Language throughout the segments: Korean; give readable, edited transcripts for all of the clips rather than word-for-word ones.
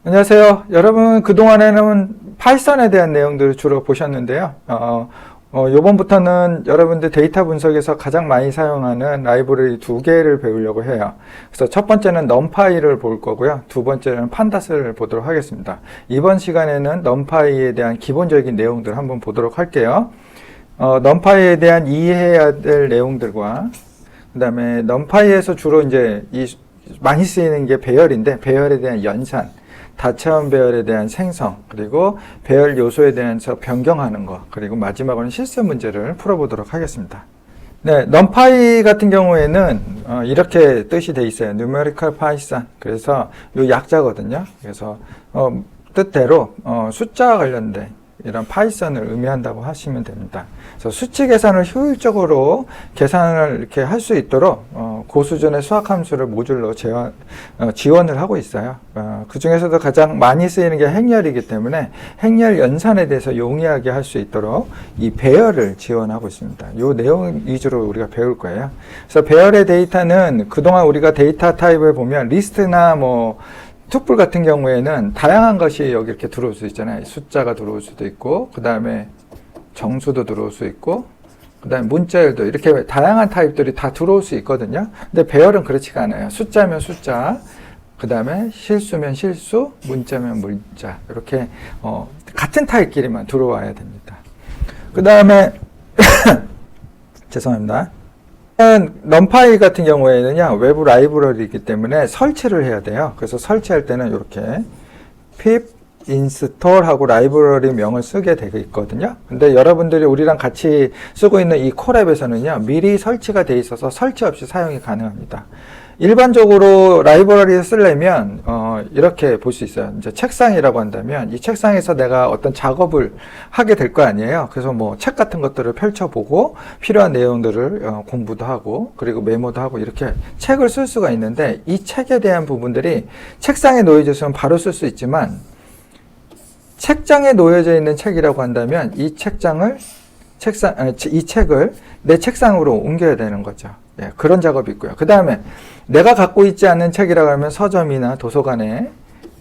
안녕하세요. 여러분, 그동안에는 파이썬에 대한 내용들을 주로 보셨는데요. 요번부터는 여러분들 데이터 분석에서 가장 많이 사용하는 라이브러리 두 개를 배우려고 해요. 그래서 첫 번째는 numpy를 볼 거고요. 두 번째는 pandas 보도록 하겠습니다. 이번 시간에는 numpy에 대한 기본적인 내용들 한번 보도록 할게요. numpy에 대한 이해해야 될 내용들과 그 다음에 numpy에서 주로 이제 많이 쓰이는 게 배열인데 배열에 대한 연산, 다차원 배열에 대한 생성, 그리고 배열 요소에 대해서 변경하는 것, 그리고 마지막으로는 실수 문제를 풀어보도록 하겠습니다. 네, numpy 같은 경우에는 이렇게 뜻이 돼 있어요. numerical python. 그래서 요 약자거든요. 그래서 뜻대로 숫자와 관련된 이런 파이썬을 의미한다고 하시면 됩니다. 그래서 수치 계산을 효율적으로 계산을 이렇게 할 수 있도록 고수준의 수학 함수를 모듈로 지원을 하고 있어요. 그 중에서도 가장 많이 쓰이는 게 행렬이기 때문에 행렬 연산에 대해서 용이하게 할 수 있도록 이 배열을 지원하고 있습니다. 이 내용 위주로 우리가 배울 거예요. 그래서 배열의 데이터는 그동안 우리가 데이터 타입을 보면 리스트나 투플 같은 경우에는 다양한 것이 여기 이렇게 들어올 수 있잖아요. 숫자가 들어올 수도 있고, 그 다음에 정수도 들어올 수 있고, 그 다음에 문자열도 이렇게 다양한 타입들이 다 들어올 수 있거든요. 근데 배열은 그렇지가 않아요. 숫자면 숫자, 그 다음에 실수면 실수, 문자면 문자. 이렇게, 같은 타입끼리만 들어와야 됩니다. 그 다음에, 죄송합니다. numpy 같은 경우에는요, 외부 라이브러리이기 때문에 설치를 해야 돼요. 그래서 설치할 때는 이렇게 pip install 하고 라이브러리 명을 쓰게 되어 있거든요. 근데 여러분들이 우리랑 같이 쓰고 있는 이 콜앱에서는요, 미리 설치가 되어 있어서 설치 없이 사용이 가능합니다. 일반적으로 라이브러리를 쓰려면 이렇게 볼 수 있어요. 이제 책상이라고 한다면 이 책상에서 내가 어떤 작업을 하게 될 거 아니에요. 그래서 책 같은 것들을 펼쳐보고 필요한 내용들을 공부도 하고 그리고 메모도 하고 이렇게 책을 쓸 수가 있는데 이 책에 대한 부분들이 책상에 놓여져 있으면 바로 쓸 수 있지만 책장에 놓여져 있는 책이라고 한다면 이 책을 내 책상으로 옮겨야 되는 거죠. 예, 그런 작업이 있고요. 그 다음에 내가 갖고 있지 않는 책이라고 하면 서점이나 도서관에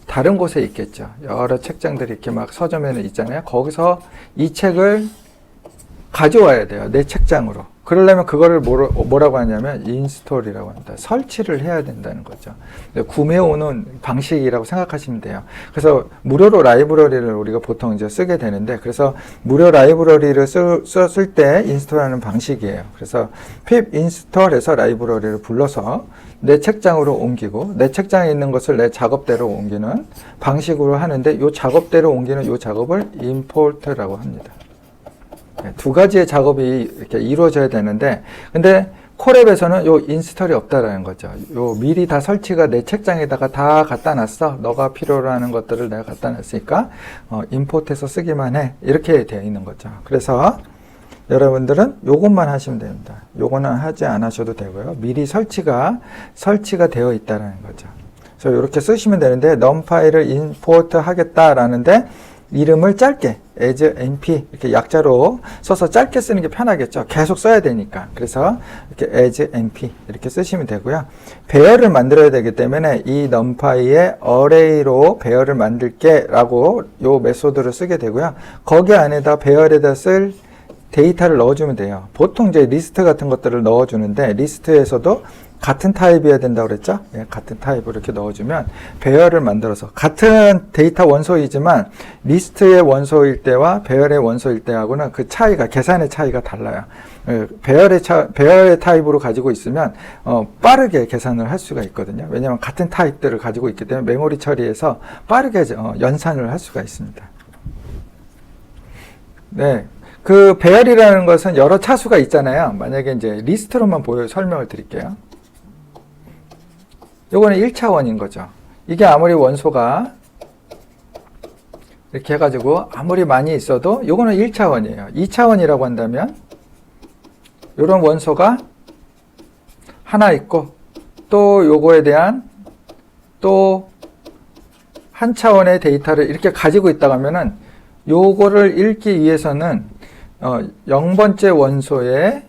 다른 곳에 있겠죠. 여러 책장들이 이렇게 막 서점에는 있잖아요. 거기서 이 책을 가져와야 돼요. 내 책장으로. 그러려면 그거를 뭐라고 하냐면 인스톨이라고 합니다. 설치를 해야 된다는 거죠. 구매해오는 방식이라고 생각하시면 돼요. 그래서 무료로 라이브러리를 우리가 보통 이제 쓰게 되는데 그래서 무료 라이브러리를 쓸 때 인스톨하는 방식이에요. 그래서 pip install해서 라이브러리를 불러서 내 책장으로 옮기고 내 책장에 있는 것을 내 작업대로 옮기는 방식으로 하는데 이 작업대로 옮기는 이 작업을 import라고 합니다. 두 가지의 작업이 이렇게 이루어져야 되는데, 근데 콜앱에서는 요 인스톨이 없다라는 거죠. 요 미리 다 설치가 내 책장에다가 다 갖다 놨어. 너가 필요로 하는 것들을 내가 갖다 놨으니까, 임포트해서 쓰기만 해. 이렇게 되어 있는 거죠. 그래서 여러분들은 요것만 하시면 됩니다. 요거는 하지 않으셔도 되고요. 미리 설치가 되어 있다라는 거죠. 그래서 이렇게 쓰시면 되는데, numpy를 import 하겠다라는데, 이름을 짧게 as np 이렇게 약자로 써서 짧게 쓰는 게 편하겠죠. 계속 써야 되니까. 그래서 이렇게 as np 이렇게 쓰시면 되고요. 배열을 만들어야 되기 때문에 이 numpy의 array로 배열을 만들게 라고 요 메소드를 쓰게 되고요. 거기 안에다 배열에다 쓸 데이터를 넣어주면 돼요. 보통 이제 리스트 같은 것들을 넣어주는데 리스트에서도 같은 타입이어야 된다고 그랬죠? 예, 같은 타입으로 이렇게 넣어주면 배열을 만들어서 같은 데이터 원소이지만 리스트의 원소일 때와 배열의 원소일 때하고는 그 차이가 계산의 차이가 달라요. 배열의 타입으로 가지고 있으면 빠르게 계산을 할 수가 있거든요. 왜냐하면 같은 타입들을 가지고 있기 때문에 메모리 처리해서 빠르게 연산을 할 수가 있습니다. 네. 그 배열이라는 것은 여러 차수가 있잖아요. 만약에 이제 리스트로만 설명을 드릴게요. 요거는 1차원인 거죠. 이게 아무리 원소가 이렇게 해가지고 아무리 많이 있어도 요거는 1차원이에요. 2차원이라고 한다면 요런 원소가 하나 있고 또 요거에 대한 또 한 차원의 데이터를 이렇게 가지고 있다고 하면은 요거를 읽기 위해서는 0번째 원소에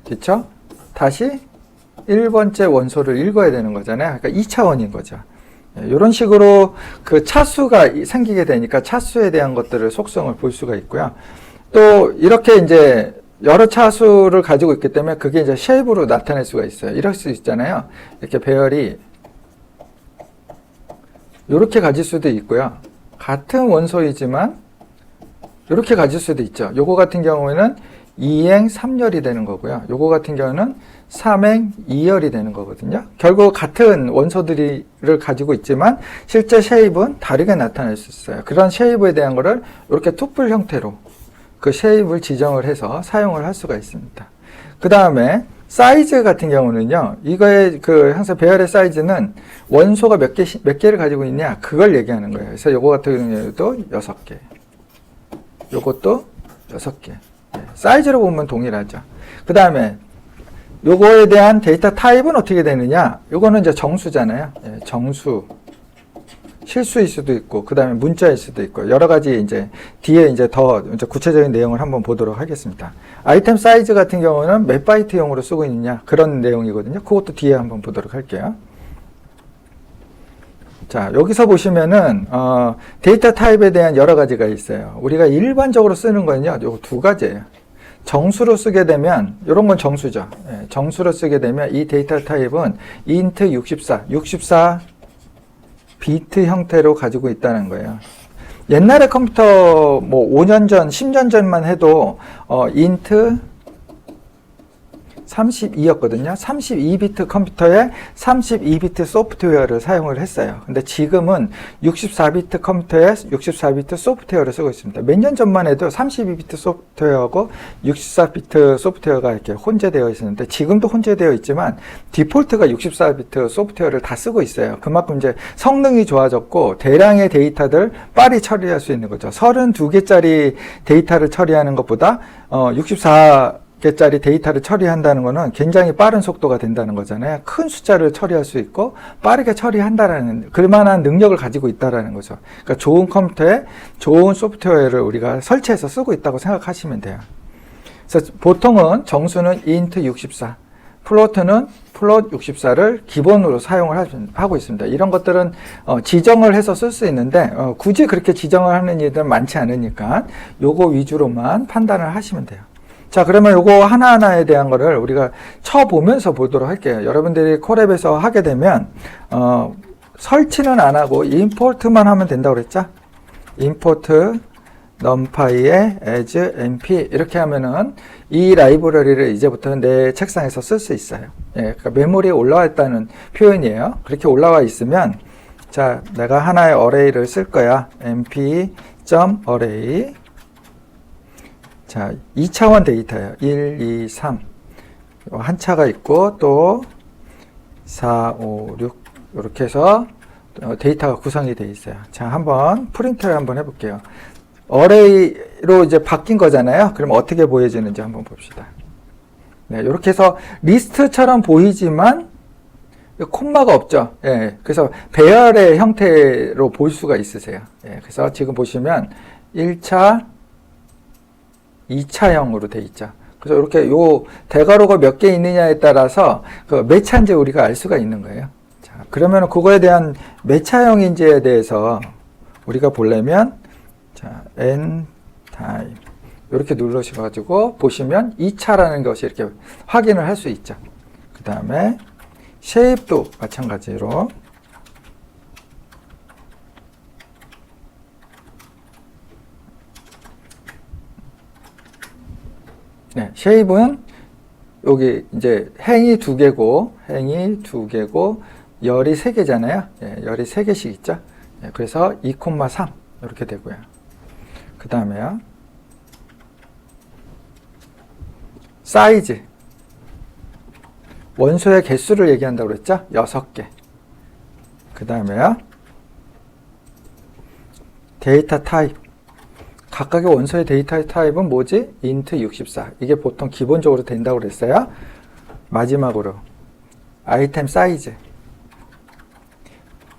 그쵸? 다시 1번째 원소를 읽어야 되는 거잖아요. 그러니까 2차원인 거죠. 이런 식으로 그 차수가 생기게 되니까 차수에 대한 것들을 속성을 볼 수가 있고요. 또 이렇게 이제 여러 차수를 가지고 있기 때문에 그게 이제 쉐입으로 나타낼 수가 있어요. 이럴 수 있잖아요. 이렇게 배열이 이렇게 가질 수도 있고요. 같은 원소이지만 이렇게 가질 수도 있죠. 요거 같은 경우에는 2행 3열이 되는 거고요. 요거 같은 경우는 3행 2열이 되는 거거든요. 결국 같은 원소들을 가지고 있지만 실제 쉐입은 다르게 나타낼 수 있어요. 그런 쉐입에 대한 거를 이렇게 투뿔 형태로 그 쉐입을 지정을 해서 사용을 할 수가 있습니다. 그 다음에 사이즈 같은 경우는요, 이거의 그 항상 배열의 사이즈는 원소가 몇 개를 가지고 있냐, 그걸 얘기하는 거예요. 그래서 요거 같은 경우에도 6개. 요것도 6개. 사이즈로 보면 동일하죠. 그 다음에 요거에 대한 데이터 타입은 어떻게 되느냐, 요거는 이제 정수잖아요. 정수. 실수일 수도 있고, 그 다음에 문자일 수도 있고, 여러 가지 이제 뒤에 이제 더 이제 구체적인 내용을 한번 보도록 하겠습니다. 아이템 사이즈 같은 경우는 몇 바이트용으로 쓰고 있느냐, 그런 내용이거든요. 그것도 뒤에 한번 보도록 할게요. 자, 여기서 보시면은, 데이터 타입에 대한 여러 가지가 있어요. 우리가 일반적으로 쓰는 거는요, 요 두 가지예요. 정수로 쓰게 되면, 요런 건 정수죠. 정수로 쓰게 되면 이 데이터 타입은 int 64 비트 형태로 가지고 있다는 거예요. 옛날에 컴퓨터 뭐 5년 전, 10년 전만 해도 int 32였거든요. 32비트 컴퓨터에 32비트 소프트웨어를 사용을 했어요. 근데 지금은 64비트 컴퓨터에 64비트 소프트웨어를 쓰고 있습니다. 몇 년 전만 해도 32비트 소프트웨어하고 64비트 소프트웨어가 이렇게 혼재되어 있었는데 지금도 혼재되어 있지만 디폴트가 64비트 소프트웨어를 다 쓰고 있어요. 그만큼 이제 성능이 좋아졌고 대량의 데이터들 빨리 처리할 수 있는 거죠. 32개짜리 데이터를 처리하는 것보다 64개짜리 데이터를 처리한다는 것은 굉장히 빠른 속도가 된다는 거잖아요. 큰 숫자를 처리할 수 있고 빠르게 처리한다라는 그만한 능력을 가지고 있다라는 거죠. 그러니까 좋은 컴퓨터에 좋은 소프트웨어를 우리가 설치해서 쓰고 있다고 생각하시면 돼요. 그래서 보통은 정수는 int 64, 플로트는 플롯 64를 기본으로 사용을 하고 있습니다. 이런 것들은 지정을 해서 쓸 수 있는데 굳이 그렇게 지정을 하는 일들은 많지 않으니까 요거 위주로만 판단을 하시면 돼요. 자, 그러면 요거 하나하나에 대한 거를 우리가 쳐보면서 보도록 할게요. 여러분들이 콜앱에서 하게 되면 설치는 안 하고 임포트만 하면 된다고 그랬죠? 임포트 numpy에 as np 이렇게 하면은 이 라이브러리를 이제부터는 내 책상에서 쓸 수 있어요. 그러니까 메모리에 올라와 있다는 표현이에요. 그렇게 올라와 있으면 자, 내가 하나의 어레이를 쓸 거야. np.array 자, 2차원 데이터예요. 1, 2, 3 한 차가 있고 또 4, 5, 6 이렇게 해서 데이터가 구성이 되어 있어요. 자, 한번 프린트를 한번 해볼게요. 어레이로 이제 바뀐 거잖아요. 그럼 어떻게 보여지는지 한번 봅시다. 네, 이렇게 해서 리스트처럼 보이지만 콤마가 없죠. 예, 그래서 배열의 형태로 볼 수가 있으세요. 예, 그래서 지금 보시면 1차, 2차형으로 돼 있죠. 그래서 이렇게 요 대괄호가 몇 개 있느냐에 따라서 그 몇 차인지 우리가 알 수가 있는 거예요. 자, 그러면 그거에 대한 몇 차형인지에 대해서 우리가 보려면 자, n time 이렇게 누르셔가지고 보시면 2차라는 것이 이렇게 확인을 할 수 있죠. 그 다음에 shape도 마찬가지로 네, shape은 여기 이제 행이 2개고 열이 3개잖아요. 예, 열이 3개씩 있죠. 예, 그래서 2,3 이렇게 되고요. 그 다음에요. 사이즈. 원소의 개수를 얘기한다고 그랬죠? 6개. 그 다음에요. 데이터 타입. 각각의 원소의 데이터 타입은 뭐지? int 64. 이게 보통 기본적으로 된다고 그랬어요. 마지막으로. 아이템 사이즈.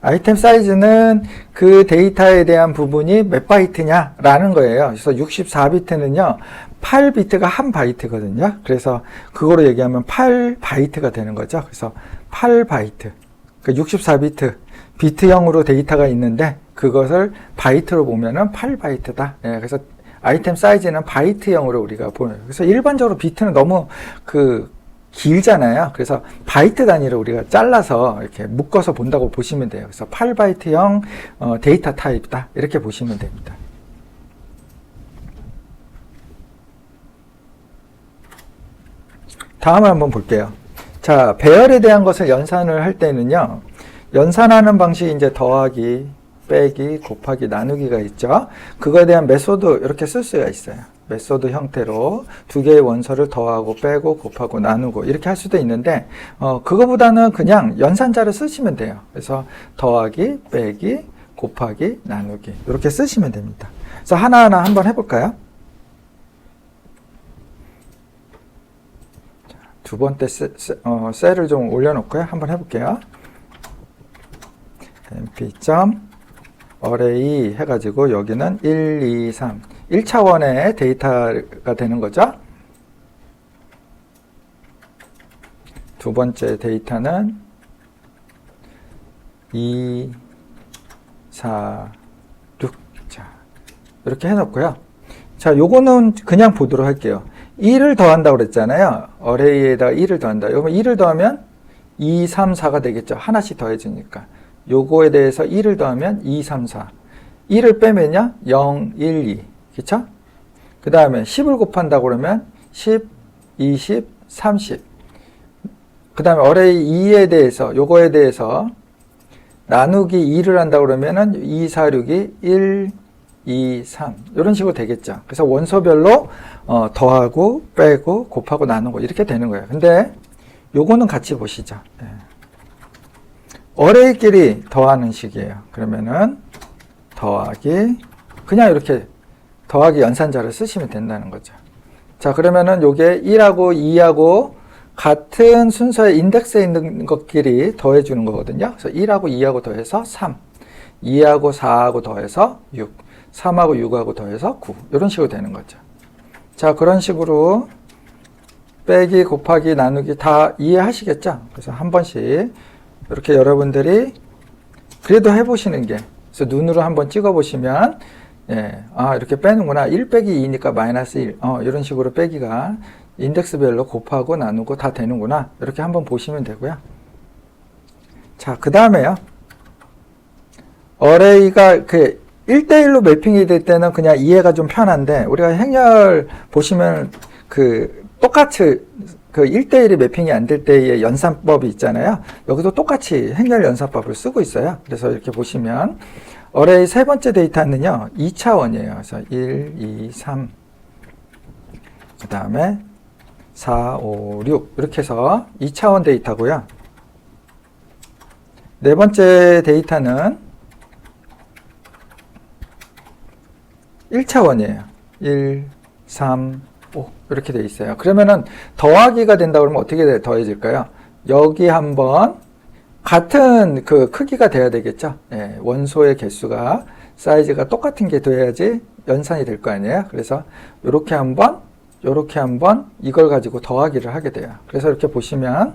아이템 사이즈는 그 데이터에 대한 부분이 몇 바이트냐 라는 거예요. 그래서 64비트는요 8비트가 한 바이트거든요. 그래서 그거로 얘기하면 8바이트가 되는 거죠. 그래서 8바이트 그 64비트 비트형으로 데이터가 있는데 그것을 바이트로 보면은 8바이트다. 예, 그래서 아이템 사이즈는 바이트형으로 우리가 보는. 그래서 일반적으로 비트는 너무 길잖아요. 그래서 바이트 단위로 우리가 잘라서 이렇게 묶어서 본다고 보시면 돼요. 그래서 8바이트형 데이터 타입이다. 이렇게 보시면 됩니다. 다음을 한번 볼게요. 자, 배열에 대한 것을 연산을 할 때는요. 연산하는 방식이 이제 더하기, 빼기, 곱하기, 나누기가 있죠. 그거에 대한 메소드 이렇게 쓸 수가 있어요. 메소드 형태로 두 개의 원소를 더하고 빼고 곱하고 나누고 이렇게 할 수도 있는데 그거보다는 그냥 연산자를 쓰시면 돼요. 그래서 더하기, 빼기, 곱하기, 나누기 이렇게 쓰시면 됩니다. 그래서 하나하나 한번 해볼까요? 두 번째 셀을 좀 올려놓고요. 한번 해볼게요. np. array 해가지고 여기는 1, 2, 3 1차원의 데이터가 되는 거죠. 두 번째 데이터는 2, 4, 6 자, 이렇게 해놓고요. 자, 요거는 그냥 보도록 할게요. 1을 더한다고 그랬잖아요. array에다가 1을 더한다. 그러면 1을 더하면 2, 3, 4가 되겠죠. 하나씩 더해지니까. 요거에 대해서 1을 더하면 2, 3, 4. 1을 빼면요. 0, 1, 2. 그쵸? 그 다음에 10을 곱한다고 그러면 10, 20, 30. 그 다음에 array 2에 대해서, 요거에 대해서 나누기 2를 한다고 그러면은 2, 4, 6이 1, 2, 3. 이런 식으로 되겠죠. 그래서 원소별로 더하고, 빼고, 곱하고, 나누고 이렇게 되는 거예요. 근데 요거는 같이 보시죠. 네. array끼리 더하는 식이에요. 그러면은 더하기, 그냥 이렇게 더하기 연산자를 쓰시면 된다는 거죠. 자, 그러면은 요게 1하고 2하고 같은 순서의 인덱스에 있는 것끼리 더해주는 거거든요. 그래서 1하고 2하고 더해서 3, 2하고 4하고 더해서 6, 3하고 6하고 더해서 9. 이런 식으로 되는 거죠. 자, 그런 식으로 빼기, 곱하기, 나누기 다 이해하시겠죠? 그래서 한 번씩 이렇게 여러분들이 그래도 해보시는 게, 그래서 눈으로 한번 찍어보시면, 예, 아, 이렇게 빼는구나. 1 빼기 2니까 마이너스 1. 이런 식으로 빼기가 인덱스별로 곱하고 나누고 다 되는구나. 이렇게 한번 보시면 되고요. 자, 그 다음에요. array가 1대1로 매핑이 될 때는 그냥 이해가 좀 편한데, 우리가 행렬 보시면 똑같이 1대1이 매핑이 안 될 때의 연산법이 있잖아요. 여기도 똑같이 행렬 연산법을 쓰고 있어요. 그래서 이렇게 보시면 array 세 번째 데이터는요. 2차원이에요. 그래서 1, 2, 3 그 다음에 4, 5, 6 이렇게 해서 2차원 데이터고요. 네 번째 데이터는 1차원이에요. 1, 3, 5 이렇게 돼 있어요. 그러면은 더하기가 된다 그러면 어떻게 더해질까요? 여기 한번 같은 크기가 돼야 되겠죠. 예, 원소의 개수가 사이즈가 똑같은 게 돼야지 연산이 될 거 아니에요. 그래서 이렇게 한번 이걸 가지고 더하기를 하게 돼요. 그래서 이렇게 보시면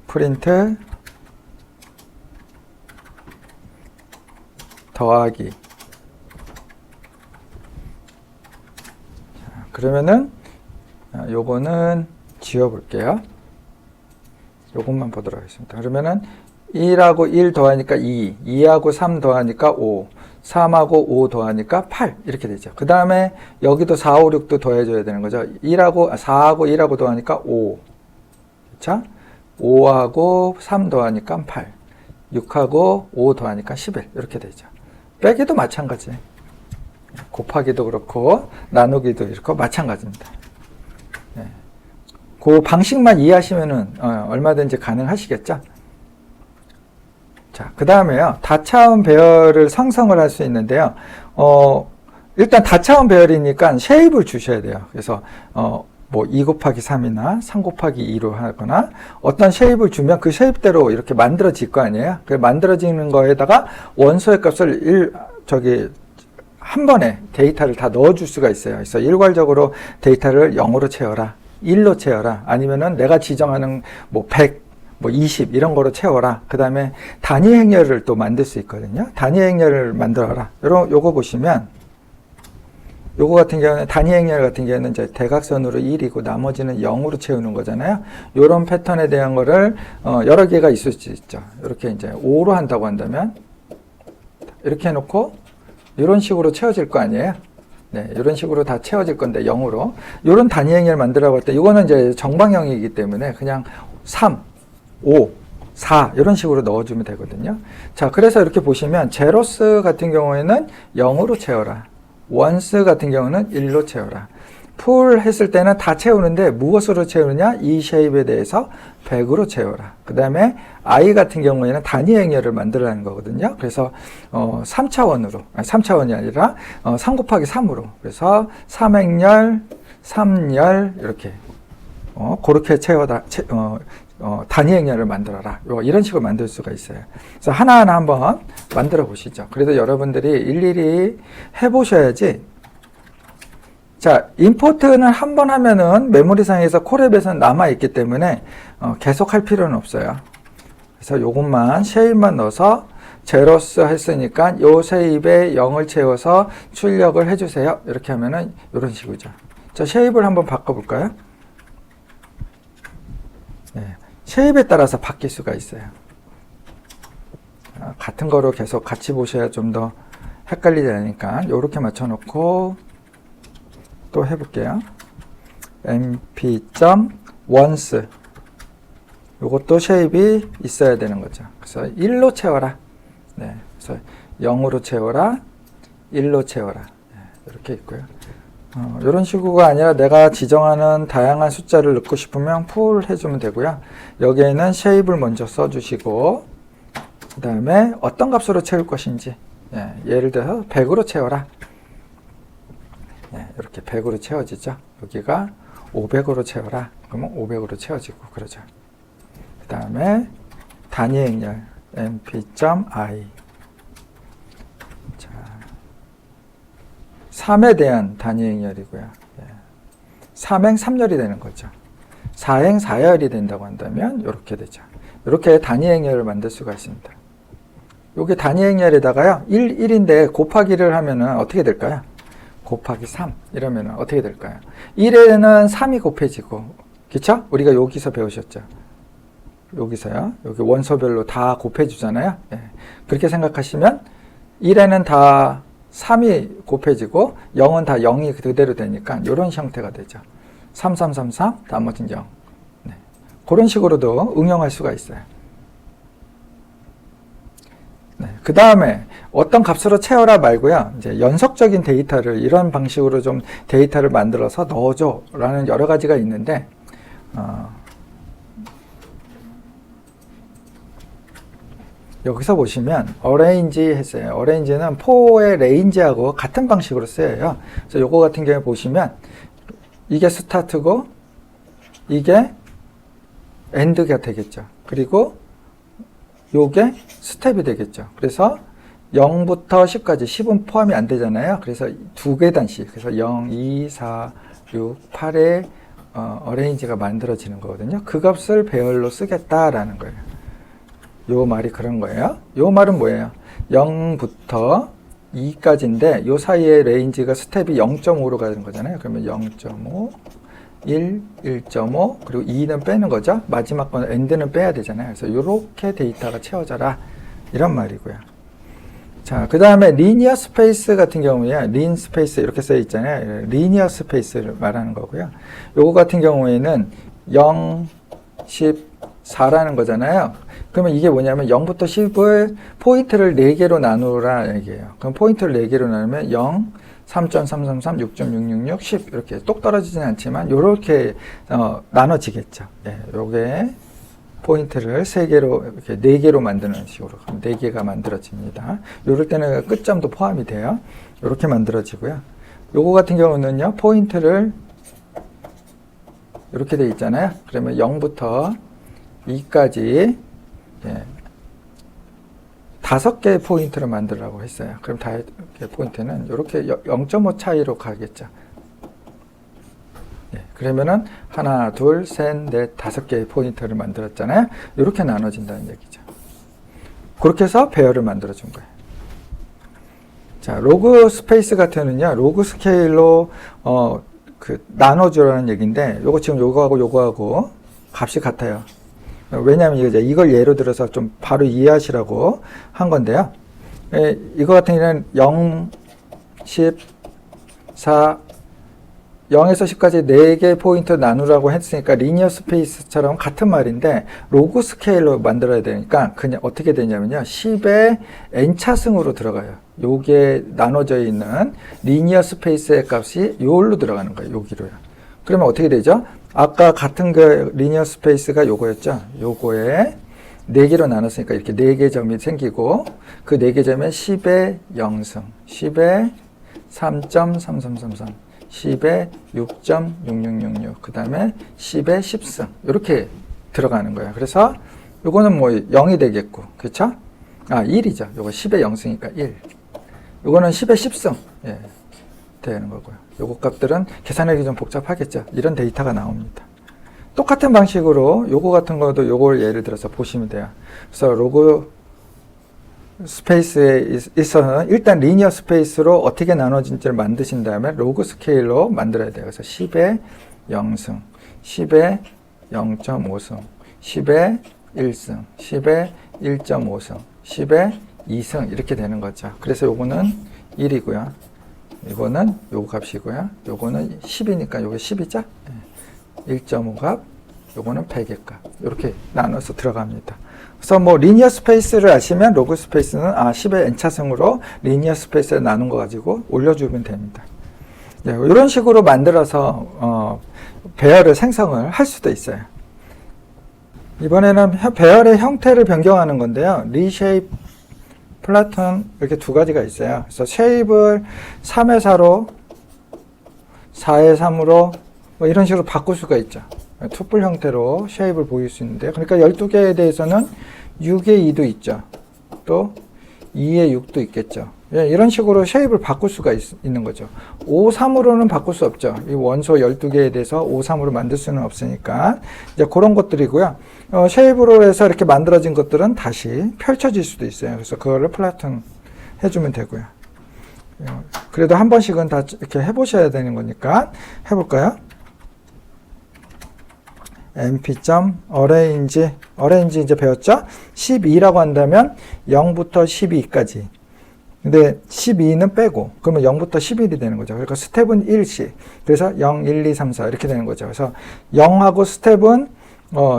프린트 더하기. 그러면은 요거는 지워볼게요. 요것만 보도록 하겠습니다. 그러면은 1하고 1 더하니까 2, 2하고 3 더하니까 5, 3하고 5 더하니까 8 이렇게 되죠. 그 다음에 여기도 4, 5, 6도 더해줘야 되는 거죠. 4하고 1하고 더하니까 5, 그렇죠? 5하고 3 더하니까 8, 6하고 5 더하니까 11 이렇게 되죠. 빼기도 마찬가지. 곱하기도 그렇고 나누기도 이렇고 마찬가지입니다. 네. 그 방식만 이해하시면은 얼마든지 가능하시겠죠. 자, 그 다음에요. 다차원 배열을 생성을 할 수 있는데요. 일단 다차원 배열이니까 쉐입을 주셔야 돼요. 그래서 뭐 2 곱하기 3이나 3 곱하기 2로 하거나 어떤 쉐입을 주면 그 쉐입대로 이렇게 만들어질 거 아니에요. 그 만들어지는 거에다가 원소의 값을 한 번에 데이터를 다 넣어줄 수가 있어요. 그래서 일괄적으로 데이터를 0으로 채워라, 1로 채워라, 아니면은 내가 지정하는 뭐 100, 뭐 20 이런 거로 채워라. 그 다음에 단위 행렬을 또 만들 수 있거든요. 단위 행렬을 만들어라. 요거 보시면 요거 같은 경우는 단위 행렬 같은 경우는 이제 대각선으로 1이고 나머지는 0으로 채우는 거잖아요. 요런 패턴에 대한 거를 여러 개가 있을 수 있죠. 이렇게 이제 5로 한다고 한다면 이렇게 해놓고 이런 식으로 채워질 거 아니에요. 네, 이런 식으로 다 채워질 건데 0으로 이런 단위 행렬 만들어 볼 때 이거는 이제 정방형이기 때문에 그냥 3, 5, 4 이런 식으로 넣어주면 되거든요. 자, 그래서 이렇게 보시면 제로스 같은 경우에는 0으로 채워라. 원스 같은 경우는 1로 채워라. 풀 했을 때는 다 채우는데 무엇으로 채우느냐? 이 쉐입에 대해서 100으로 채워라. 그 다음에 I 같은 경우에는 단위 행렬을 만들라는 거거든요. 그래서 3차원으로, 아니 3차원이 아니라 3 곱하기 3으로. 그래서 3행렬, 3열 이렇게 그렇게 채워다 단위 행렬을 만들어라. 이런 식으로 만들 수가 있어요. 그래서 하나하나 한번 만들어 보시죠. 그래도 여러분들이 일일이 해보셔야지. 자, 임포트는 한 번 하면은 메모리상에서 콜앱에서는 남아있기 때문에 계속 할 필요는 없어요. 그래서 요것만 쉐입만 넣어서 제로스 했으니까 요 쉐입에 0을 채워서 출력을 해주세요. 이렇게 하면은 이런 식이죠. 자, 쉐입을 한번 바꿔볼까요? 네, 쉐입에 따라서 바뀔 수가 있어요. 같은 거로 계속 같이 보셔야 좀 더 헷갈리지 않으니까 요렇게 맞춰놓고 또 해볼게요. mp.once 요것도 쉐입이 있어야 되는 거죠. 그래서 1로 채워라. 네, 그래서 0으로 채워라. 1로 채워라. 네, 이렇게 있고요. 이런 식으로가 아니라 내가 지정하는 다양한 숫자를 넣고 싶으면 풀 해주면 되고요. 여기에는 쉐입을 먼저 써주시고 그 다음에 어떤 값으로 채울 것인지 예를 들어서 100으로 채워라. 이렇게 100으로 채워지죠. 여기가 500으로 채워라. 그러면 500으로 채워지고 그러죠. 그 다음에 단위 행렬 mp.i 3에 대한 단위 행렬이고요. 3행 3열이 되는 거죠. 4행 4열이 된다고 한다면 이렇게 되죠. 이렇게 단위 행렬을 만들 수가 있습니다. 요게 단위 행렬에다가요. 1인데 곱하기를 하면은 어떻게 될까요? 곱하기 3 이러면 어떻게 될까요? 1에는 3이 곱해지고 그쵸? 우리가 여기서 배우셨죠? 여기서요. 여기 원소별로 다 곱해주잖아요. 그렇게 생각하시면 1에는 다 3이 곱해지고 0은 다 0이 그대로 되니까 이런 형태가 되죠. 3, 3, 3, 3 나머지는 0. 그런 식으로도 응용할 수가 있어요. 그 다음에 어떤 값으로 채워라 말고요. 이제 연속적인 데이터를 이런 방식으로 좀 데이터를 만들어서 넣어줘 라는 여러 가지가 있는데 여기서 보시면 arrange 했어요. arrange는 for의 range하고 같은 방식으로 쓰여요. 그래서 요거 같은 경우에 보시면 이게 스타트고 이게 end가 되겠죠. 그리고 요게 스텝이 되겠죠. 그래서 0부터 10까지 10은 포함이 안 되잖아요. 그래서 두 계단씩 그래서 0, 2, 4, 6, 8의 arrange가 만들어지는 거거든요. 그 값을 배열로 쓰겠다라는 거예요. 요 말이 그런 거예요. 요 말은 뭐예요? 0부터 2까지인데 요 사이에 레인지가 스텝이 0.5로 가는 거잖아요. 그러면 0.5, 1, 1.5 그리고 2는 빼는 거죠. 마지막 건 end는 빼야 되잖아요. 그래서 요렇게 데이터가 채워져라 이런 말이고요. 자, 그 다음에 리니어 스페이스 같은 경우에 린 스페이스 이렇게 써 있잖아요. 리니어 스페이스를 말하는 거고요. 요거 같은 경우에는 0, 10, 4라는 거잖아요. 그러면 이게 뭐냐면 0부터 10을 포인트를 4개로 나누라 얘기예요. 그럼 포인트를 4개로 나누면 0, 3.333, 6.666, 10 이렇게 똑 떨어지진 않지만 요렇게 나눠지겠죠. 요게 포인트를 3개로 이렇게 4개로 만드는 식으로 그럼 4개가 만들어집니다. 요럴 때는 끝점도 포함이 돼요. 요렇게 만들어지고요. 요거 같은 경우는요. 포인트를 이렇게 돼 있잖아요. 그러면 0부터 2까지 5개의 포인트를 만들라고 했어요. 그럼 5개의 포인트는 이렇게 0.5 차이로 가겠죠. 그러면은 하나, 둘, 셋, 넷, 5개의 포인터를 만들었잖아요. 이렇게 나눠진다는 얘기죠. 그렇게 해서 배열을 만들어준 거예요. 자, 로그 스페이스 같은 경우는요, 로그 스케일로, 나눠주라는 얘기인데, 요거 지금 요거하고 값이 같아요. 왜냐면 이걸 예로 들어서 좀 바로 이해하시라고 한 건데요. 이거 같은 경우는 0, 10, 4, 0에서 10까지 4개 포인트 나누라고 했으니까 리니어 스페이스처럼 같은 말인데 로그 스케일로 만들어야 되니까 그냥 어떻게 되냐면요. 10의 n차승으로 들어가요. 요게 나눠져 있는 리니어 스페이스의 값이 요걸로 들어가는 거예요. 여기로요. 그러면 어떻게 되죠? 아까 같은 그 리니어 스페이스가 요거였죠. 요거에 4개로 나눴으니까 이렇게 4개 점이 생기고 그 4개 점에 10의 0승, 10의 3.3333, 10에 6.6666, 그 다음에 10에 10승 이렇게 들어가는 거예요. 그래서 요거는 뭐 0이 되겠고, 그렇죠? 1이죠. 요거 10에 0승이니까 1. 요거는 10에 10승 되는 거고요. 요거 값들은 계산하기 좀 복잡하겠죠. 이런 데이터가 나옵니다. 똑같은 방식으로 요거 같은 것도 요걸 예를 들어서 보시면 돼요. 그래서 로그 스페이스에 있어서는 일단 리니어 스페이스로 어떻게 나눠진지를 만드신 다음에 로그 스케일로 만들어야 돼요. 그래서 10에 0승, 10에 0.5승, 10에 1승, 10에 1.5승, 10에 2승 이렇게 되는 거죠. 그래서 요거는 1이고요. 이거는 요거 값이고요. 요거는 10이니까 요게 10이죠. 1.5 값, 요거는 100의 값. 이렇게 나눠서 들어갑니다. 그래서 뭐 리니어 스페이스를 아시면 로그 스페이스는 10의 n차승으로 리니어 스페이스를 나눈 거 가지고 올려주면 됩니다. 이런 식으로 만들어서 배열을 생성을 할 수도 있어요. 이번에는 배열의 형태를 변경하는 건데요. 리쉐이프, 플래툰 이렇게 두 가지가 있어요. 그래서 쉐입을 3의 4로 4의 3으로 뭐 이런 식으로 바꿀 수가 있죠. 투뿔 형태로 쉐입을 보일 수 있는데요. 그러니까 12개에 대해서는 6의 2도 있죠. 또 2의 6도 있겠죠. 이런 식으로 쉐입을 바꿀 수가 있는 거죠. 5, 3으로는 바꿀 수 없죠. 이 원소 12개에 대해서 5, 3으로 만들 수는 없으니까 이제 그런 것들이고요. 쉐입으로 해서 이렇게 만들어진 것들은 다시 펼쳐질 수도 있어요. 그래서 그거를 플래툰 해주면 되고요. 그래도 한 번씩은 다 이렇게 해보셔야 되는 거니까 해볼까요? np.arrange 이제 배웠죠? 12라고 한다면 0부터 12까지. 근데 12는 빼고, 그러면 0부터 11이 되는 거죠. 그러니까 스텝은 1씩. 그래서 0, 1, 2, 3, 4 이렇게 되는 거죠. 그래서 0하고 스텝은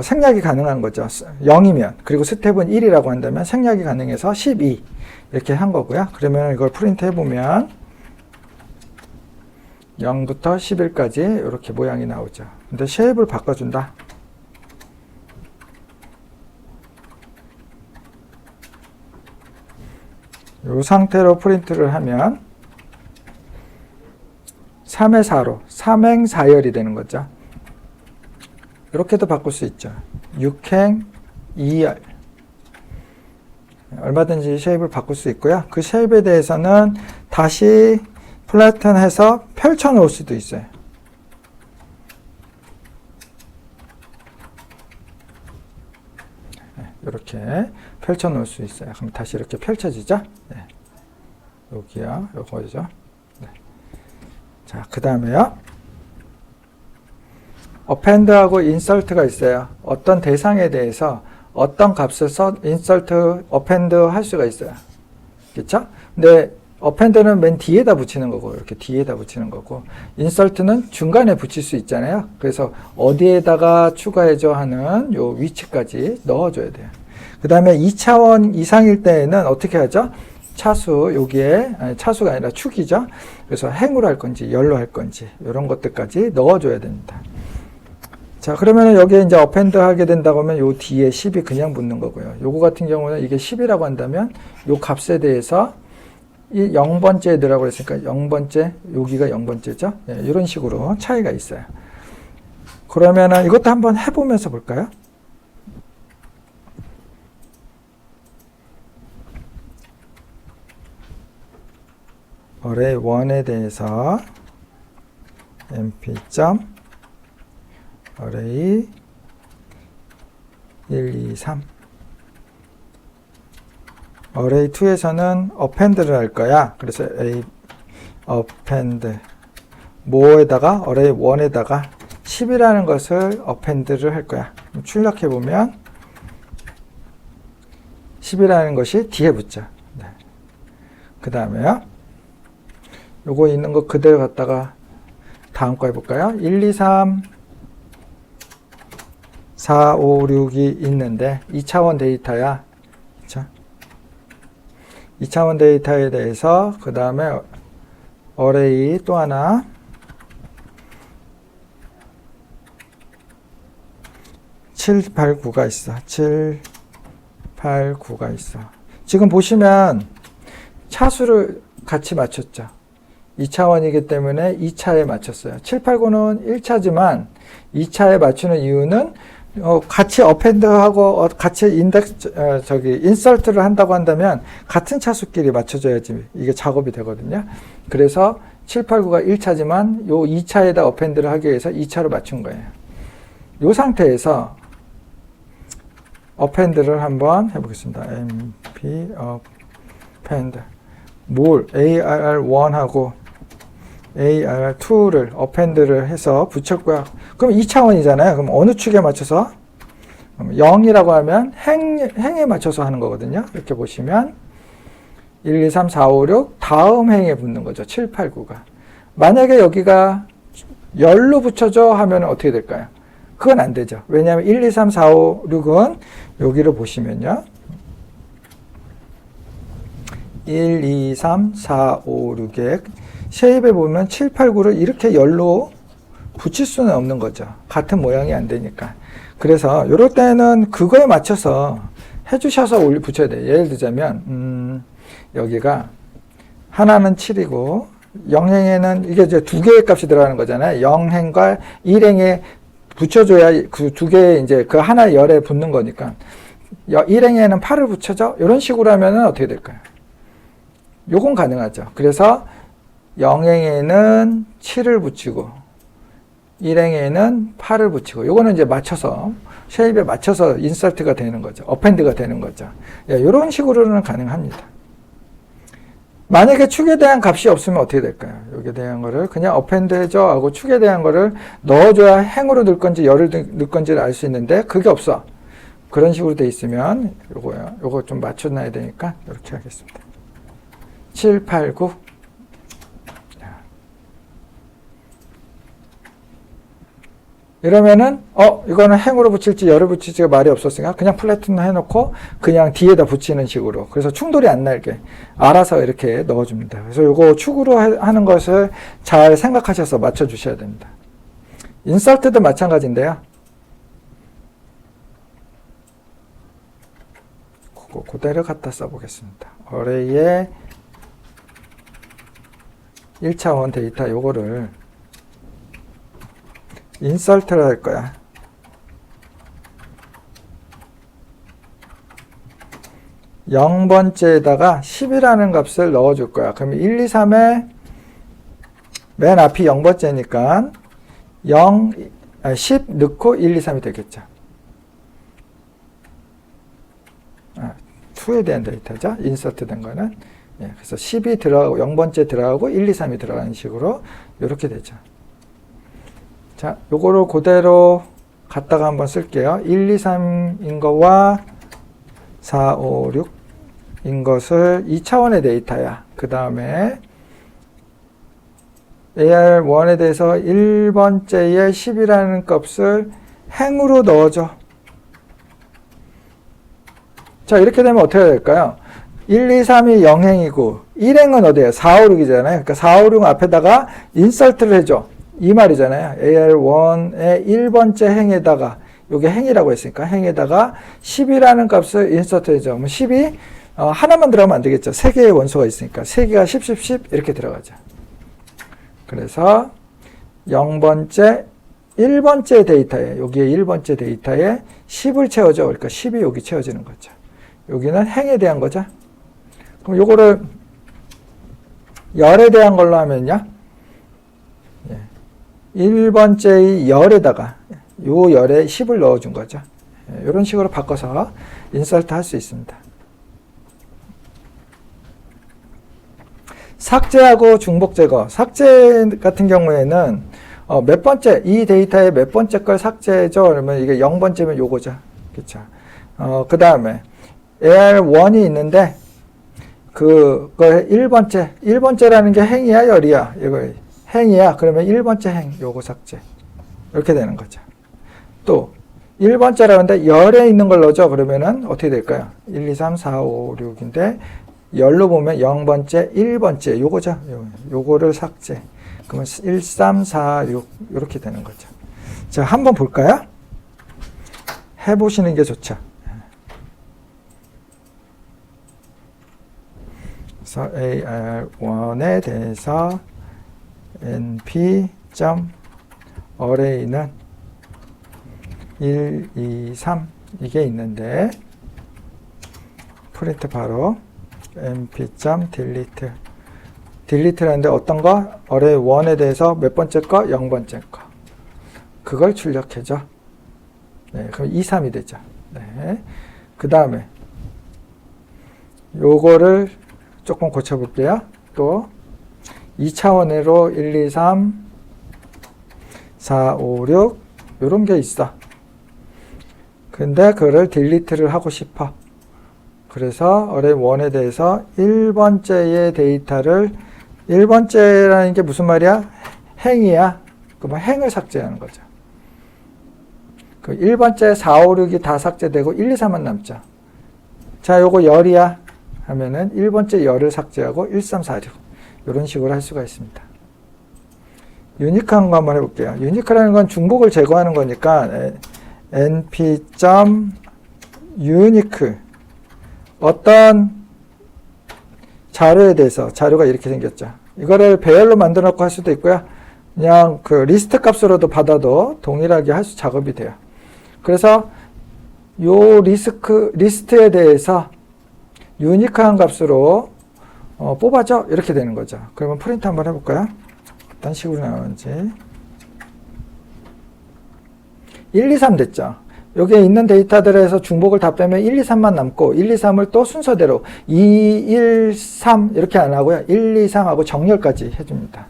생략이 가능한 거죠. 0이면. 그리고 스텝은 1이라고 한다면 생략이 가능해서 12 이렇게 한 거고요. 그러면 이걸 프린트 해보면 0부터 11까지 이렇게 모양이 나오죠. 근데 쉐입을 바꿔준다. 이 상태로 프린트를 하면 3의 4로 3행사열이 되는 거죠. 이렇게도 바꿀 수 있죠. 6행 2열 얼마든지 쉐입을 바꿀 수 있고요. 그 쉐입에 대해서는 다시 플래툰 해서 펼쳐 놓을 수도 있어요. 이렇게 펼쳐 놓을 수 있어요. 그럼 다시 이렇게 펼쳐지죠? 네. 여기요, 요거죠. 네. 자, 그 다음에요. 어펜드하고 인설트가 있어요. 어떤 대상에 대해서 어떤 값을 인설트, 어펜드 할 수가 있어요. 그렇죠? 근데 어펜드는 맨 뒤에다 붙이는 거고, 이렇게 뒤에다 붙이는 거고, 인설트는 중간에 붙일 수 있잖아요. 그래서 어디에다가 추가해줘 하는 요 위치까지 넣어줘야 돼요. 그 다음에 2차원 이상일 때에는 어떻게 하죠? 차수, 여기에, 아니, 차수가 아니라 축이죠. 그래서 행으로 할 건지, 열로 할 건지, 이런 것들까지 넣어줘야 됩니다. 자, 그러면 여기에 이제 어펜드 하게 된다고 하면 요 뒤에 10이 그냥 붙는 거고요. 요거 같은 경우는 이게 10이라고 한다면 요 값에 대해서 이 0번째에 넣으라고 했으니까 0번째, 여기가 0번째죠. 예, 이런 식으로 차이가 있어요. 그러면은 이것도 한번 해보면서 볼까요? array 1에 대해서 np. 어레이 1, 2, 3. 어레이 2에서는 append를 할 거야. 그래서 A append 뭐에다가 어레이 1에다가 10이라는 것을 append를 할 거야. 출력해 보면 10이라는 것이 뒤에 붙죠. 네. 그 다음에요. 요거 있는 거 그대로 갖다가 다음 거 해볼까요? 1, 2, 3, 4, 5, 6이 있는데 2차원 데이터야. 그쵸? 2차원 데이터에 대해서 그 다음에 어레이 또 하나 7, 8, 9가 있어. 7, 8, 9가 있어. 지금 보시면 차수를 같이 맞췄죠. 2차원이기 때문에 2차에 맞췄어요. 7, 8, 9는 1차지만 2차에 맞추는 이유는 같이 어펜드하고 같이 인설트를 한다고 한다면 같은 차수끼리 맞춰줘야지 이게 작업이 되거든요. 그래서 7, 8, 9가 1차지만 요 2차에다 어펜드를 하기 위해서 2차로 맞춘 거예요. 요 상태에서 어펜드를 한번 해보겠습니다. mp append 뭘 ARR1하고 ARR2를 append를 해서 붙였고요. 그럼 2차원이잖아요. 그럼 어느 축에 맞춰서? 0이라고 하면 행에 맞춰서 하는 거거든요. 이렇게 보시면 1, 2, 3, 4, 5, 6 다음 행에 붙는 거죠. 7, 8, 9가. 만약에 여기가 열로 붙여줘 하면 어떻게 될까요? 그건 안 되죠. 왜냐하면 1, 2, 3, 4, 5, 6은 여기로 보시면요. 1, 2, 3, 4, 5, 6에 쉐입에 보면 7, 8, 9를 이렇게 열로 붙일 수는 없는 거죠. 같은 모양이 안 되니까. 그래서 이럴 때는 그거에 맞춰서 해주셔서 붙여야 돼요. 예를 들자면 여기가 하나는 7이고 0행에는 이게 이제 두 개의 값이 들어가는 거잖아요. 0행과 1행에 붙여줘야 그 두 개의 이제 그 하나의 열에 붙는 거니까 1행에는 8을 붙여줘? 이런 식으로 하면은 어떻게 될까요? 요건 가능하죠. 그래서 0행에는 7을 붙이고 1행에는 8을 붙이고 요거는 이제 맞춰서 쉐입에 맞춰서 인서트가 되는 거죠. 어펜드가 되는 거죠. 예, 이런 식으로는 가능합니다. 만약에 축에 대한 값이 없으면 어떻게 될까요? 여기에 대한 거를 그냥 어펜드 해줘 하고 축에 대한 거를 넣어줘야 행으로 넣을 건지 열을 넣을 건지를 알 수 있는데 그게 없어. 그런 식으로 돼 있으면 요거요. 요거 좀 맞춰놔야 되니까 이렇게 하겠습니다. 7, 8, 9 이러면은 이거는 행으로 붙일지 열을 붙일지가 말이 없었으니까 그냥 플래툰 해놓고 그냥 뒤에다 붙이는 식으로 그래서 충돌이 안 나게 알아서 이렇게 넣어줍니다. 그래서 이거 축으로 하는 것을 잘 생각하셔서 맞춰주셔야 됩니다. 인설트도 마찬가지인데요. 그대로 갖다 써보겠습니다. 어레이의 1차원 데이터 요거를 인설트를 할 거야. (0번째에다가) 10이라는 값을 넣어줄 거야. 그러면 1, 2, 3에 맨 앞이 0번째니까 10 넣고 1, 2, 3이 되겠죠. 2에 대한 데이터죠. 인서트 된 거는. 예, 그래서 10이 들어가고 0번째 들어가고 1, 2, 3이 들어가는 식으로 이렇게 되죠. 자, 요거를 그대로 갖다가 한번 쓸게요. 1, 2, 3인 거와 4, 5, 6인 것을 2차원의 데이터야. 그 다음에 AR1에 대해서 1번째에 10이라는 값을 행으로 넣어줘. 자, 이렇게 되면 어떻게 될까요? 1, 2, 3이 0행이고 1행은 어디에요? 4, 5, 6이잖아요. 그러니까 4, 5, 6 앞에다가 인설트를 해줘. 이 말이잖아요. AR1의 1번째 행에다가 요게 행이라고 했으니까 행에다가 10이라는 값을 인서트 해줘. 그럼 10이 하나만 들어가면 안 되겠죠. 3개의 원소가 있으니까 3개가 10, 10, 10 이렇게 들어가죠. 그래서 0번째 1번째 데이터에 여기에 1번째 데이터에 10을 채워줘. 그러니까 10이 여기 채워지는 거죠. 여기는 행에 대한 거죠. 그럼 요거를 열에 대한 걸로 하면요. 1번째의 열에다가 요 열에 10을 넣어준 거죠. 이런 식으로 바꿔서 인서트 할 수 있습니다. 삭제하고 중복 제거. 삭제 같은 경우에는 몇 번째, 이 데이터의 몇 번째 걸 삭제해줘. 그러면 이게 0번째면 요거죠. 그쵸. 그 다음에 AR1이 있는데, 그거 1번째라는 게 행이야, 열이야? 이거 행이야. 그러면 1번째 행, 요거 삭제. 이렇게 되는 거죠. 또, 1번째라는데 열에 있는 걸 넣어줘. 그러면은 어떻게 될까요? 1, 2, 3, 4, 5, 6인데, 열로 보면 0번째, 1번째, 요거죠. 요거를 삭제. 그러면 1, 3, 4, 6, 이렇게 되는 거죠. 자, 한번 볼까요? 해보시는 게 좋죠. 그래서 AR1에 대해서 np.array는 1, 2, 3 이게 있는데 프린트 바로 np.delete delete라는데 어떤 거? array1에 대해서 몇 번째 거? 0번째 거. 그걸 출력해줘. 네, 그럼 2, 3이 되죠. 네. 그 다음에 요거를 조금 고쳐볼게요. 또 2차원으로 1, 2, 3, 4, 5, 6 요런 게 있어. 근데 그거를 딜리트를 하고 싶어. 그래서 array1에 대해서 1번째의 데이터를 1번째라는 게 무슨 말이야? 행이야. 그러면 행을 삭제하는 거죠. 그 1번째 4, 5, 6이 다 삭제되고 1, 2, 3만 남죠. 자, 요거 열이야 하면은 1번째 열을 삭제하고 1, 3, 4, 6 이런 식으로 할 수가 있습니다. 유니크한 거 한번 해볼게요. 유니크라는 건 중복을 제거하는 거니까 np.unique 어떤 자료에 대해서 자료가 이렇게 생겼죠. 이거를 배열로 만들어 놓고 할 수도 있고요. 그냥 그 리스트 값으로도 받아도 동일하게 작업이 돼요. 그래서 요 리스트에 대해서 유니크한 값으로 뽑아줘 이렇게 되는 거죠. 그러면 프린트 한번 해볼까요? 어떤 식으로 나오는지. 1, 2, 3 됐죠. 여기에 있는 데이터들에서 중복을 다 빼면 1, 2, 3만 남고 1, 2, 3을 또 순서대로 2, 1, 3 이렇게 안 하고요. 1, 2, 3하고 정렬까지 해줍니다.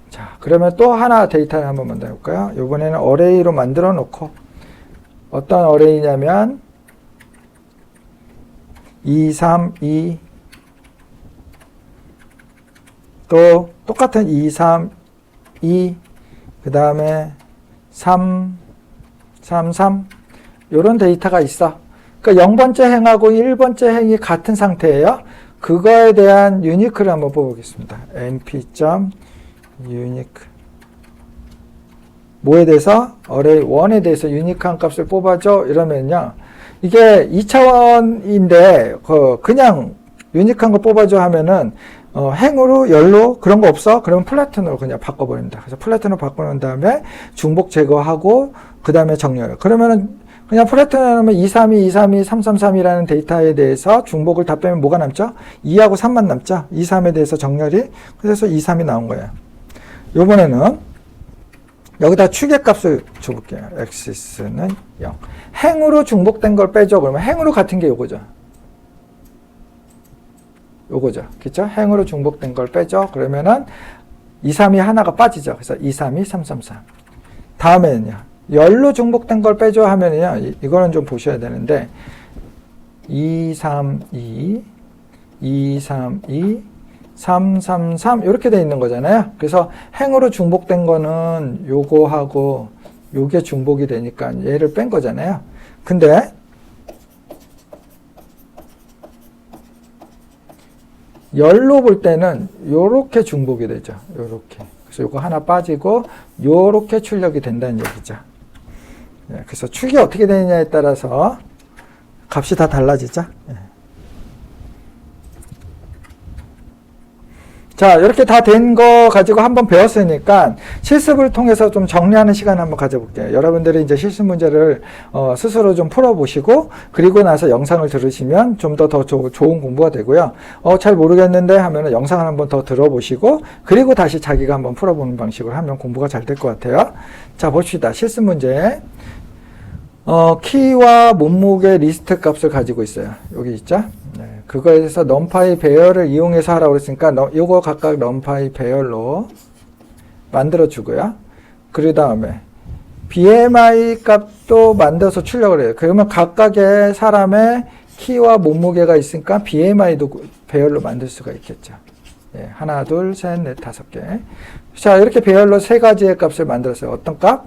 자, 그러면 또 하나 데이터를 한번 만들어 볼까요? 이번에는 어레이로 만들어 놓고 어떤 어레이냐면 2, 3, 2 또 똑같은 2, 3, 2 그 다음에 3, 3, 3 이런 데이터가 있어. 그러니까 0번째 행하고 1번째 행이 같은 상태예요. 그거에 대한 유니크를 한번 뽑아보겠습니다. np.unique 뭐에 대해서? array1에 대해서 유니크한 값을 뽑아줘 이러면요. 이게 2차원인데 그냥 유니크한 거 뽑아줘 하면은 행으로 열로 그런 거 없어? 그러면 플래튼으로 그냥 바꿔버립니다. 그래서 플래튼으로 바꿔놓은 다음에 중복 제거하고 그 다음에 정렬. 그러면은 그냥 플래튼을 하면 2, 3, 2, 2, 3, 2, 3, 3, 3이라는 데이터에 대해서 중복을 다 빼면 뭐가 남죠? 2하고 3만 남죠? 2, 3에 대해서 정렬이. 그래서 2, 3이 나온 거예요. 요번에는 여기다 추계값을 줘볼게요. x는 0. 행으로 중복된 걸 빼죠. 그러면 행으로 같은 게 요거죠. 요거죠. 그쵸? 행으로 중복된 걸 빼죠. 그러면은 2, 3이 하나가 빠지죠. 그래서 2, 3이 3, 3, 3. 다음에는요. 열로 중복된 걸 빼줘 하면은요. 이거는 좀 보셔야 되는데 2, 3, 2, 2, 3, 2, 3, 3, 3 이렇게 돼 있는 거잖아요. 그래서 행으로 중복된 거는 요거하고 요게 중복이 되니까 얘를 뺀 거잖아요. 근데 열로 볼 때는 요렇게 중복이 되죠. 요렇게. 그래서 요거 하나 빠지고 요렇게 출력이 된다는 얘기죠. 네, 그래서 축이 어떻게 되느냐에 따라서 값이 다 달라지죠. 네. 자, 이렇게 다 된 거 가지고 한번 배웠으니까 실습을 통해서 좀 정리하는 시간 한번 가져볼게요. 여러분들이 이제 실습 문제를 스스로 좀 풀어보시고, 그리고 나서 영상을 들으시면 좀 더 좋은 공부가 되고요. 잘 모르겠는데 하면은 영상을 한번 더 들어보시고, 그리고 다시 자기가 한번 풀어보는 방식으로 하면 공부가 잘 될 것 같아요. 자, 봅시다. 실습 문제. 키와 몸무게 리스트 값을 가지고 있어요. 여기 있죠? 네, 그거에 대해서 넘파이 배열을 이용해서 하라고 그랬으니까 요거 각각 넘파이 배열로 만들어 주고요. 그 다음에 BMI 값도 만들어서 출력을 해요. 그러면 각각의 사람의 키와 몸무게가 있으니까 BMI도 배열로 만들 수가 있겠죠. 예, 하나, 둘, 셋, 넷, 다섯 개. 자, 이렇게 배열로 세 가지의 값을 만들었어요. 어떤 값?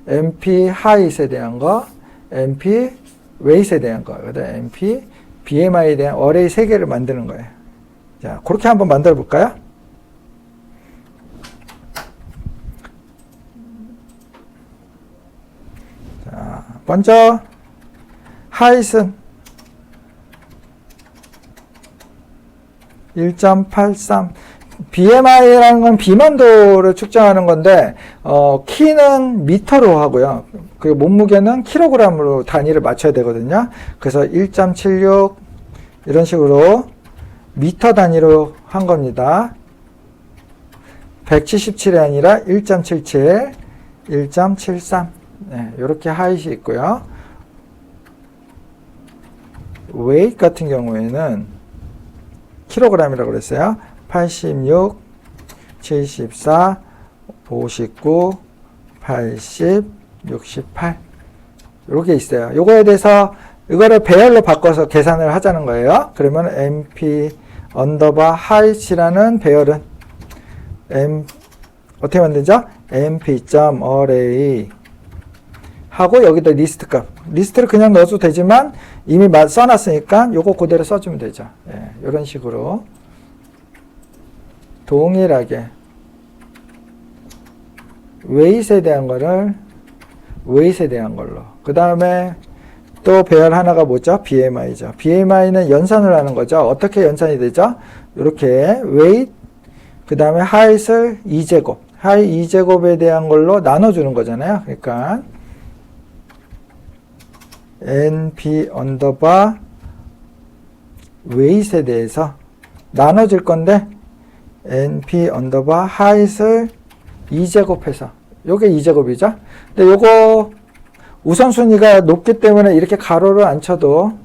MP 하이트에 대한 거, MP 웨이트에 대한 거, 그다음에 MP BMI에 대한 어레이 세 개를 만드는 거예요. 자, 그렇게 한번 만들어 볼까요? 자, 먼저 하이트 1.83. BMI라는 건 비만도를 측정하는 건데, 키는 미터로 하고요. 그리고 몸무게는 킬로그램으로 단위를 맞춰야 되거든요. 그래서 1.76 이런 식으로 미터 단위로 한 겁니다. 177이 아니라 1.77, 1.73. 네, 이렇게 하이트이 있고요. 웨이트 같은 경우에는 킬로그램이라고 그랬어요. 86, 74, 59, 80, 68 이렇게 있어요. 요거에 대해서 이거를 배열로 바꿔서 계산을 하자는 거예요. 그러면 MP 언더바 하이트라는 배열은 어떻게 만들죠? MP.array 하고 여기다 리스트 값. 리스트를 그냥 넣어도 되지만 이미 써놨으니까 요거 그대로 써주면 되죠. 예, 이런 식으로 동일하게 웨이트에 대한 거를 웨이트에 대한 걸로. 그 다음에 또 배열 하나가 뭐죠? BMI죠. BMI는 연산을 하는 거죠. 어떻게 연산이 되죠? 이렇게 웨이트, 그 다음에 하이트를 2제곱, 하이 2제곱에 대한 걸로 나눠주는 거잖아요. 그러니까 NP 언더바 웨이트에 대해서 나눠질 건데 NP 언더바 하이트를 2제곱해서 요게 2제곱이죠. 근데 요거 우선순위가 높기 때문에 이렇게 가로를 안 쳐도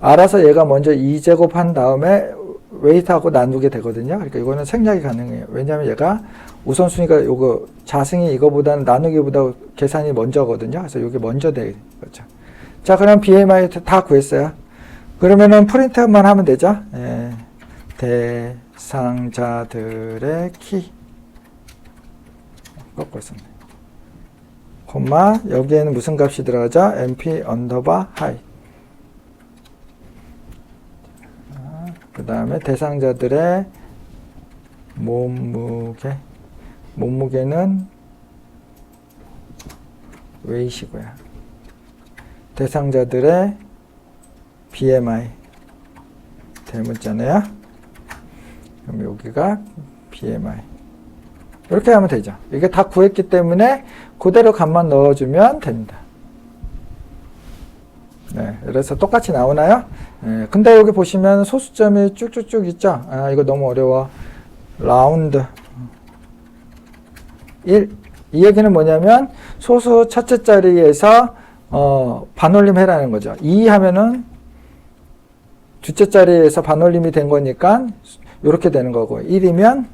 알아서 얘가 먼저 2제곱 한 다음에 웨이트하고 나누게 되거든요. 그러니까 이거는 생략이 가능해요. 왜냐하면 얘가 우선순위가 요거 자승이 이거보다는 나누기보다 계산이 먼저거든요. 그래서 이게 먼저 되는 거죠. 자, 그럼 BMI 다 구했어요. 그러면은 프린트만 하면 되죠. 예. 대상자들의 키. 꺾고 썼네. 콤마, 여기에는 무슨 값이 들어가죠? MP 언더바 하이. 그 다음에 대상자들의 몸무게. 몸무게는 웨이트고요. 대상자들의 BMI. 대문자네요. 그럼 여기가 BMI. 이렇게 하면 되죠. 이게 다 구했기 때문에 그대로 값만 넣어주면 됩니다. 네, 그래서 똑같이 나오나요? 네, 근데 여기 보시면 소수점이 쭉쭉쭉 있죠? 아, 이거 너무 어려워. 라운드 1. 이 얘기는 뭐냐면 소수 첫째 자리에서 반올림 해라는 거죠. 2 하면은 둘째 자리에서 반올림이 된 거니까 이렇게 되는 거고, 1이면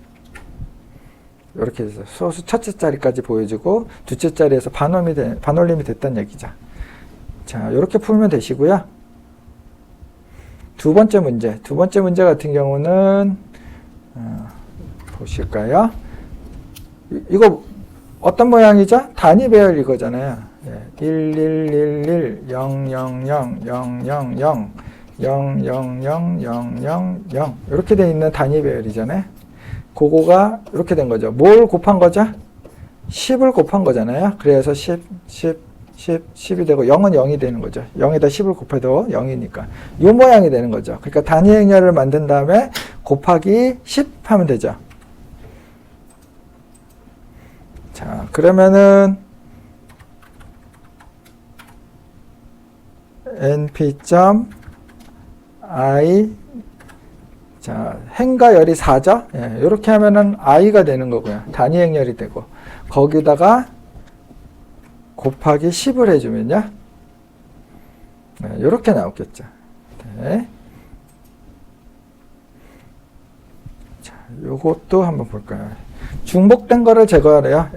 이렇게 해서 소수 첫째 자리까지 보여주고 둘째 자리에서 반올림이 됐다는 얘기죠. 자, 이렇게 풀면 되시고요. 두 번째 문제 같은 경우는 보실까요? 이거 어떤 모양이죠? 단위 배열 이거잖아요. 1111 000 000 000 이렇게 돼 있는 단위 배열이잖아요. 그거가 이렇게 된 거죠. 뭘 곱한 거죠? 10을 곱한 거잖아요. 그래서 10, 10이 되고 0은 0이 되는 거죠. 0에다 10을 곱해도 0이니까 이 모양이 되는 거죠. 그러니까 단위 행렬을 만든 다음에 곱하기 10 하면 되죠. 자, 그러면은 np.i 자, 행과 열이 4죠? 예, 이렇게 하면은 i가 되는 거고요. 단위 행열이 되고 거기다가 곱하기 10을 해주면요. 네, 이렇게 나오겠죠. 네. 자, 요것도 한번 볼까요? 중복된 거를 제거하래요.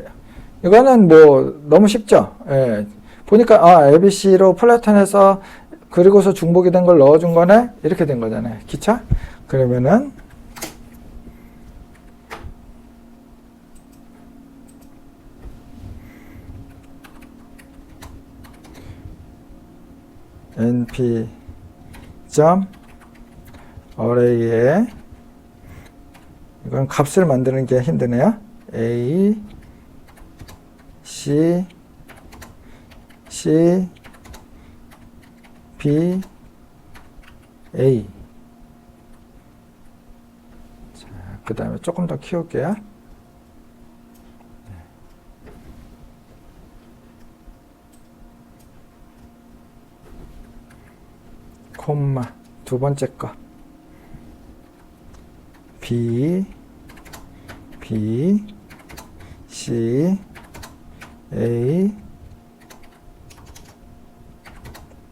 이거는 뭐 너무 쉽죠? 예. 보니까 ABC로 플래턴해서 그리고서 중복이 된 걸 넣어준 거네? 이렇게 된 거잖아요. 기차? 그러면은 np.array에 이건 값을 만드는 게 힘드네요. a c b a 자, 그 다음에 조금 더 키울게요. 콤마 두 번째 거 b c a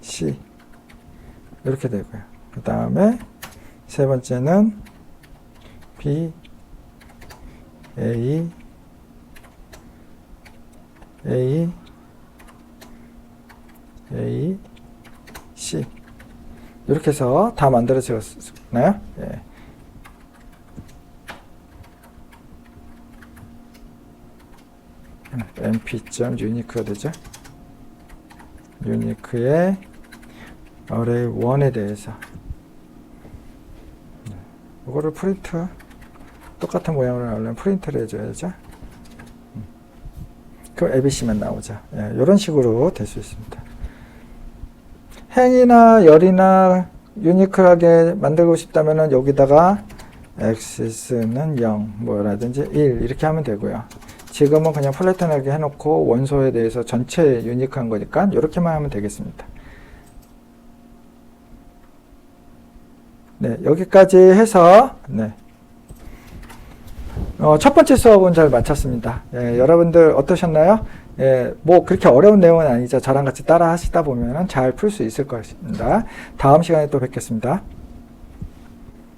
c 이렇게 되고요. 그 다음에 세 번째는 b a c 이렇게 해서 다 만들어졌나요? 예. np.unique가 되죠. unique의 array 1에 대해서 이거를 프린트 똑같은 모양으로 나오려면 프린트를 해줘야죠. 그럼 ABC만 나오죠. 예, 이런 식으로 될 수 있습니다. 행이나 열이나 유니크하게 만들고 싶다면은 여기다가 x는 0 뭐라든지 1 이렇게 하면 되고요. 지금은 그냥 플래턴하게 해놓고 원소에 대해서 전체 유니크한 거니까 이렇게만 하면 되겠습니다. 네, 여기까지 해서 네. 첫 번째 수업은 잘 마쳤습니다. 예, 여러분들 어떠셨나요? 예, 뭐 그렇게 어려운 내용은 아니죠. 저랑 같이 따라 하시다 보면 잘 풀 수 있을 것입니다. 다음 시간에 또 뵙겠습니다.